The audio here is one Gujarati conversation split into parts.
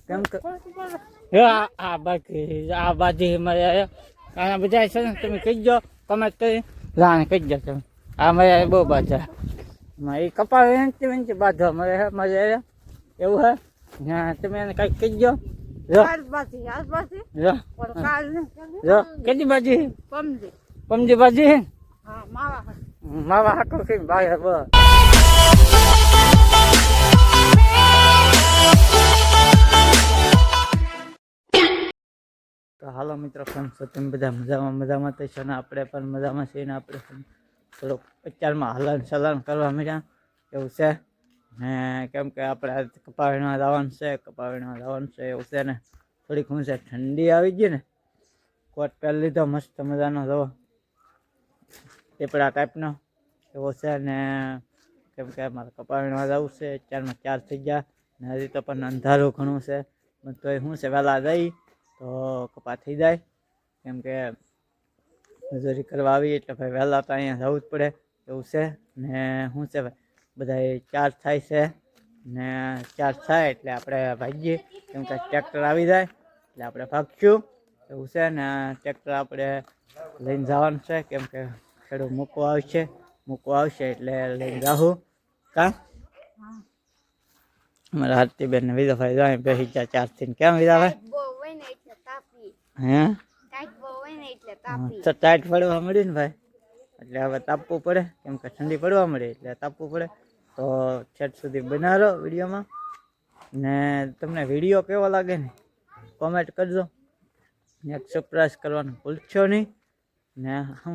કેમ કે આ બાજી મારે આના બધા છે ને તમે કહીજો કમેન્ટ કરી રાણ કહીજો તમે આ મારે બહુ બાજા એ કપાળ વેચી વેચી બાંધવા મારે મારે એવું હે હા તમે એને કંઈક કહીજો કેટલી બાજી પમજી બાજી માવા હાકો કઈ ભાઈ બસ તો હાલો મિત્રો કેમ છો તમે બધા મજામાં તો છે ને આપણે પણ મજામાં છીએ ને આપણે થોડુંક અત્યારમાં હલન ચલન કરવા મળ્યા એવું છે ને કેમ કે આપણે કપાવીમાં જવાનું છે એવું છે ને થોડીક હું છે ઠંડી આવી ગઈ ને કોટ પહેરી લીધો મસ્ત મજાનો જવો ટીપડા ટાઈપનો એવો છે ને કેમ કે અમારે કપાવીમાં જવું છે અત્યારમાં 4 થઈ ગયા ને હજી તો પણ અંધારું ઘણું છે પણ તોય શું છે વહેલા જઈ તો કપા થઈ જાય કેમ કે મજૂરી કરવા આવી એટલે ભાઈ વહેલા તો અહીંયા જવું જ પડે એવું છે ને શું છે ભાઈ બધા 4 થાય છે ને 4 થાય એટલે આપણે ભાગીએ કેમ કે ટ્રેક્ટર આવી જાય એટલે આપણે ભાગશું એવું છે ને ટ્રેક્ટર આપણે લઈને જવાનું છે કેમ કે ખેડૂત મૂકવા આવશે એટલે લઈને જાઉં કા અમારા હાથીબેન ને વિદાભાઈ જાય બેસી જાય 4 થી કેમ વિદાભાઈ હે તો ટાઈટ પડવા મળી ને ભાઈ એટલે હવે તાપવું પડે કેમ કે ઠંડી પડવા મળે એટલે તાપવું પડે તો છેટ સુધી બનાવો વિડીયોમાં ને તમને વિડીયો કેવો લાગે ને કોમેન્ટ કરજો ને સબસ્ક્રાઇબ કરવાનું ભૂલશો નહીં ને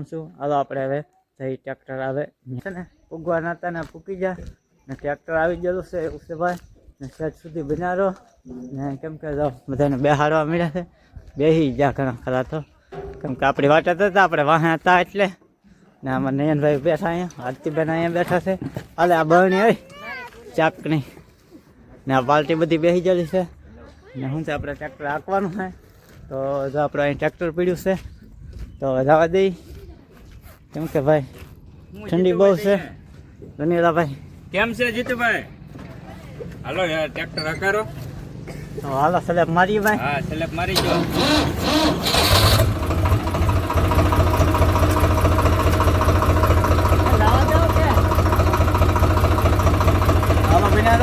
શું હાલો આપણે હવે જઈ ટ્રેક્ટર આવે છે ને ઉગવા નાતા ને ફૂકી જાય ને ટ્રેક્ટર આવી ગયેલું છે એવું છે ભાઈ ને છેટ સુધી બનાવો ને કેમ કે બધાને બેહાડવા મળ્યા છે બેસી ગયા ઘણા ખરા તો કેમ કે આપણી વાટ હતા આપણે વાહે હતા એટલે ને આમાં નયનભાઈ બેઠા અહીંયા આરતીબેન અહીંયા બેઠા છે હાલે આ બરણી હોય ચાકણી ને આ પાલટી બધી બેસી ગયેલી છે ને શું છે આપણે ટ્રેક્ટર હાંકવાનું છે તો જો આપણે અહીં ટ્રેક્ટર પીડ્યું છે તો જવા દઈ કેમ કે ભાઈ ઠંડી બહુ છે ધન્યવાદભાઈ કેમ છે જીતુભાઈ હાલો ટ્રેક્ટર હકારો તો હાલો સ્લેબ મારીએ ભાઈ હા સ્લેબ મારી જો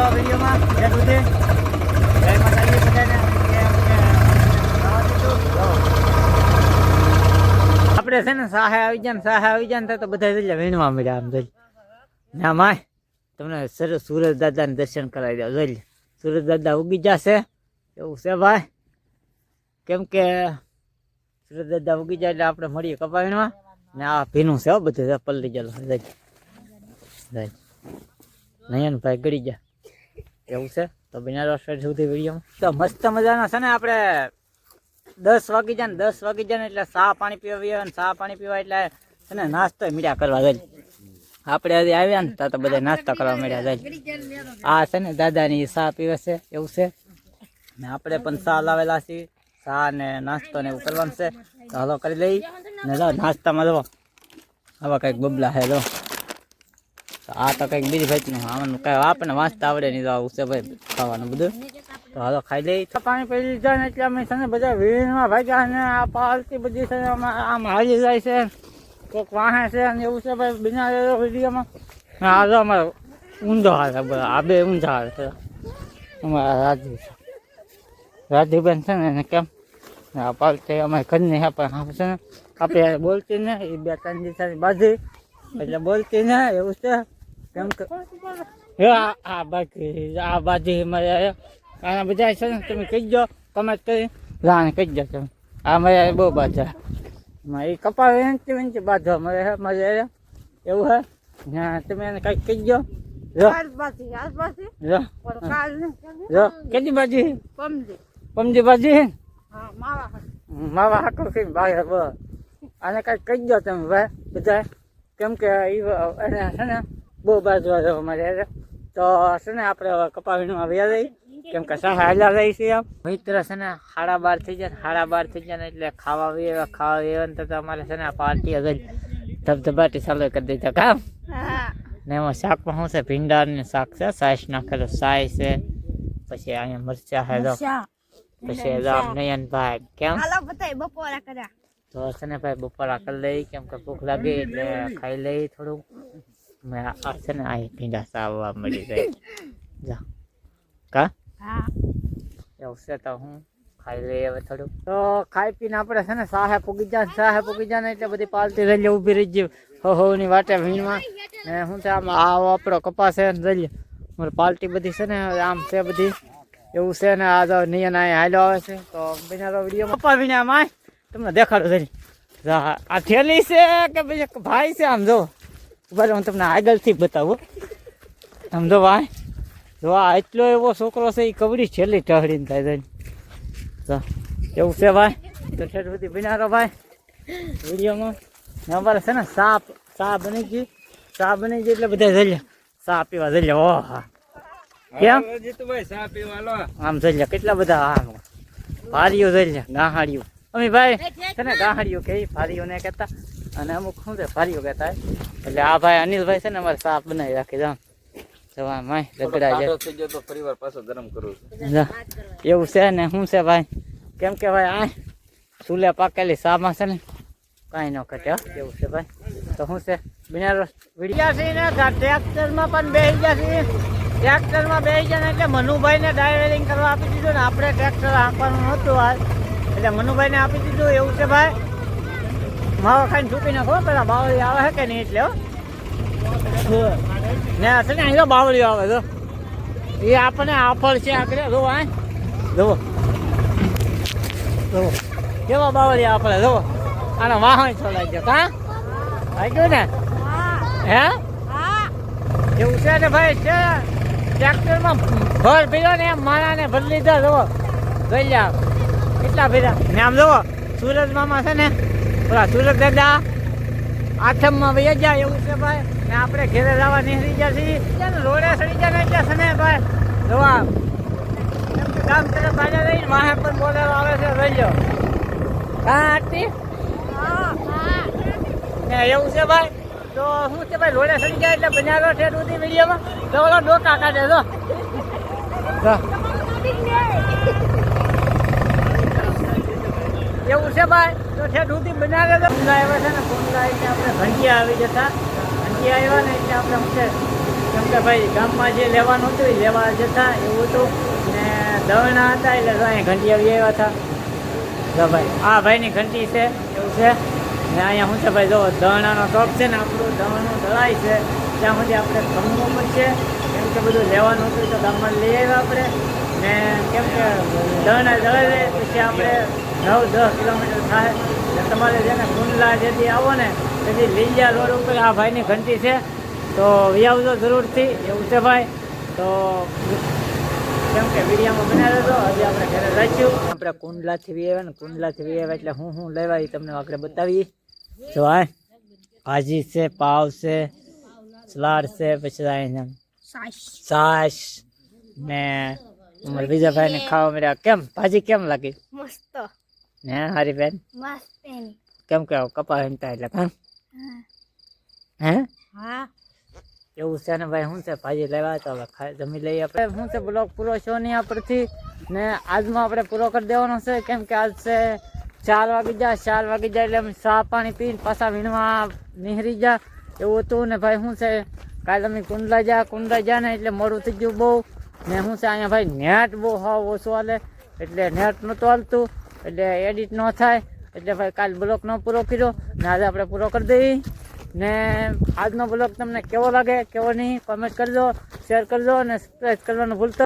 વિડીયોમાં જય માતાજી બધાને આપણે છે ને સાહે આવી જાય ને તો બધા વીણવા મળ્યા આમ જોઈ ના માય તમને સૂરજ દાદાને દર્શન કરાવી દો જોઈ સૂરજ દાદા ઉગી જશે એવું છે ભાઈ કેમ કે સૂરજ દાદા ઉગી જાય એટલે આપણે મળીએ કપાવીણમાં ને આ ભીનું છે બધું પલળી ગયેલું જોઈ નયનભાઈ ગળી ગયા એવું છે તો બિના રસ સુધી વિડીયોમાં તો મસ્ત મજાના છે ને આપણે 10 વાગી જાય ને એટલે ચા પાણી પીવા એટલે છે ને નાસ્તો મીઠા કરવા જાય આપણે હજી આવ્યા ને તો બધા નાસ્તા કરવા મળ્યા જાય આ છે ને દાદાની ચા પીવે છે એવું છે ને આપણે પણ ચા લાવેલા છીએ ચા ને નાસ્તો ને એવું કરવાનું છે તો હાલો કરી લઈ ને નાસ્તામાં જો આવા કંઈક બબલા હે જો આ તો કંઈક બીજી ભાઈ આવાનું કઈ આપણને વાંચતા આવડે નહીં તો આવું છે ભાઈ ખાવાનું બધું તો હાલો ખાઈ લઈ પાણી પી લીધા ને એટલે અમે છે ને બધા વીણમાં ભાગ્યા ને આ પાલતી બધી છે આમ હાલી જાય છે કોઈક વાહે છે ને એવું છે ભાઈ બિના વિડીયોમાં આ જો અમારે ઊંધો હાલે આ બે ઊંધા હાલે છે અમારા રાજીબેન છે ને એને કેમ આ પાલતી અમારે ઘરની હે પણ છે ને આપણે બોલતી ને એ 2-3 દિવસની બાજુ એટલે બોલતી ને એવું છે કેમ કે આ બાજી મારે આના બધા છે ને તમે કહીજો કમેન્ટ કરી રાણ કહીજો તમે આ મારે બહુ બાજા એ કપાળ વેચી બાંધવા મારે એવું હે હા તમે એને કંઈક કહીજો કેટલી બાજી પમજી બાજી માવા હાકો કઈ ભાઈ બસ આને કંઈક કહીજો તમે ભાઈ બધા કેમ કે એને છે ને બહુ બાજવા જવા મારે તો છે ને આપણે હવે કપાવીનું આવ્યા જઈએ કેમ કે સાહા હાલ્યા જાય છે આમ મિત્ર છે ને 12:30 થઈ જાય ને એટલે ખાવા આવ્યા ને તો અમારે છે ને આ પાર્ટી આગળ ધબધબાટી ચાલુ કરી દીધા કામ ને એમાં શાકમાં શું છે ભીંડા ને શાક છે સાઈસ નાખેલો સાઈ છે પછી અહીંયા મરચા છે પછી રામ નયનભાઈ કેમ હાલો બતાય બપોરા કર્યા. તો છે ને ભાઈ બપોરા કરી લઈ કેમ કે ભૂખ લાગી એટલે ખાઈ લઈ થોડું મેં આ છે ને આ ભીંડા સાવવા મળી જાય જા કા હા એવું છે તો હું ખાઈ લઈ હવે થોડું તો ખાઈ પીને આપણે છે ને સાહે પૂગી જાય ને એટલે બધી પાલતી રહી ઊભી રહી ગઈ હો ની વાટે ભીણમાં ને શું છે આમ આ આપણો કપાસ છે ને રહી મારે પાલટી બધી છે ને આમ છે બધી એવું છે ને આ તો નિયન અહીંયા હાલો આવે છે તો બિના વિડીયો કપા ભીણા માં તમને દેખાડો જરી આ થેલી છે કે પછી ભાઈ છે આમ જો બરાબર હું તમને આગળથી બતાવું આમ જો ભાઈ જો આ એટલો એવો છોકરો છે એ કવડી છેલ્લી ટહડીને થાય જાય તો એવું છે ભાઈ તો ઠેઠ બધી બિનારો ભાઈ વિડીયોમાં ને અમારે છે ને ચા બની ગઈ એટલે બધા જલ્યા ચા પીવા જલ્યા ઓહ કેમ જીતુભાઈ ચા પીવા લો આમ જલ્યા કેટલા બધા આમ ભારીઓ જલ્યા ગાહાડીઓ અમે ભાઈ છે ને ગાહાડીઓ કે ભારીઓ ને કહેતા અને અમુક શું છે ભારીઓ કહેતા એટલે આ ભાઈ અનિલભાઈ છે ને અમારે ચા બનાવી રાખી જામ જવા માય રગડા જાય તો ફરીવાર પાછો ગરમ કરું એવું છે ને શું છે ભાઈ કેમ કે ભાઈ આ ચૂલે પાકેલી શામાં છે ને કાંઈ ન ઘટે એવું છે ભાઈ તો શું છે બિનારો વિડીયા છે ને ટ્રેક્ટરમાં પણ બેસી જશે ટ્રેક્ટરમાં બેસી જાય એટલે મનુભાઈને ડ્રાઇવિંગ કરવા આપી દીધું ને આપણે ટ્રેક્ટર આપવાનું નહોતું હાલ એટલે મનુભાઈને આપી દીધું એવું છે ભાઈ માવા ખાઈને છૂપી નાખો પેલા બાવળી આવે છે કે નહીં એટલે ને છે ને અહીં તો બાવળી આવે તો એ આપણને આફળ છે આગળ જોવો આ જોવો જોવો કેવા બાવળી આપણે જોવો આનો વાહન છોડાઈ ગયો કા વાગ્યું ને હે એવું છે ને ભાઈ છે ટ્રેક્ટરમાં ભર ભીડો ને એમ માણાને ભરી લીધા જોવો જોઈ લ્યા કેટલા ભીડા ને આમ જોવો સુરજ મામા છે ને ઓલા સુરજ દાદા આઠમમાં વહી જાય એવું છે ભાઈ ને આપણે ઘેરે જવા નીકળી ગયા છીએ રોડે સડી જાય એટલે છે ને ભાઈ જોવા એમ કે ગામ તરફ બાજા રહીને વાહે પણ બોલાવો આવે છે રહીજો હા આરતી ને એવું છે ભાઈ તો શું છે ભાઈ રોડે સડી જાય એટલે બનાવો ઠેઠ સુધી વિડીયોમાં તો ઓલો ડોકા કાઢે જો એવું છે ભાઈ તો ઠેઠ સુધી બનાવે તો કુંડા આવ્યા છે ને કુંડા એટલે આપણે ભંડિયા આવી જતા ભંડિયા આવ્યા ને એટલે આપણે શું છે કેમ કે ભાઈ ગામમાં જે લેવાનું હતું એ લેવા જતા એવું હતું ને દવણા હતા એટલે અહીં ઘંટી આવી આવ્યા હતા જો ભાઈ આ ભાઈની ઘંટી છે એવું છે ને અહીંયા શું છે ભાઈ જો દવણાનો ટોપ છે ને આપણું દવણનું દળાઈ છે ત્યાં સુધી આપણે ખમવું પડશે કેમ કે બધું લેવાનું હતું તો ગામમાં લઈ આવ્યા આપણે ને કેમ કે દવણા દળાઈ પછી આપણે 9-10 કિલોમીટર થાય એટલે તમારે જેને કુંડલા જેથી આવો ને તેથી લીંજા રોડ ઉપર આ ભાઈની ઘંટી છે તો આવજો જરૂરથી એવું છે ભાઈ તો કેમ કે વિડીયોમાં બનાવી દો હજી આપણે ઘરે રાખ્યું આપણે કુંડલાથી વી આવ્યા ને કુંડલાથી વી આવ્યા એટલે હું લેવા એ તમને આપણે બતાવીએ જો આ ભાજી છે પાવ છે સલાડ છે પછી છાશ ને અમારે બીજા ભાઈને ખાવા મળ્યા કેમ ભાજી કેમ લાગી મસ્ત ને હારી બેન મસ્ત કેમ કે કપા હેમતા એટલે કાં હે હા એવું છે ને ભાઈ શું છે ભાજી લેવા તો હવે જમી લઈએ આપણે શું છે બ્લોગ પૂરો છો નહીં આપણથી ને આજમાં આપણે પૂરો કરી દેવાનો છે કેમ કે આજ છે 4 વાગી જાય એટલે અમે ચા પાણી પીને પાછા વીણવા નીકળી જા એવું હતું ને ભાઈ શું છે કાલે અમે કુંડલા જા ને એટલે મોડું થઈ ગયું બહુ ને શું છે અહીંયા ભાઈ નેટ બહુ હાવ ઓછું હાલે એટલે નેટ નહોતું હાલતું એટલે એડિટ ન થાય એટલે ભાઈ કાલ બ્લોગ ન પૂરો કર્યો ને આજે આપણે પૂરો કરી દઈએ ને આજનો બ્લોગ તમને કેવો લાગે કેવો નહીં કોમેન્ટ કરજો શેર કરજો અને સબસ્ક્રાઈબ કરવાનું ભૂલતો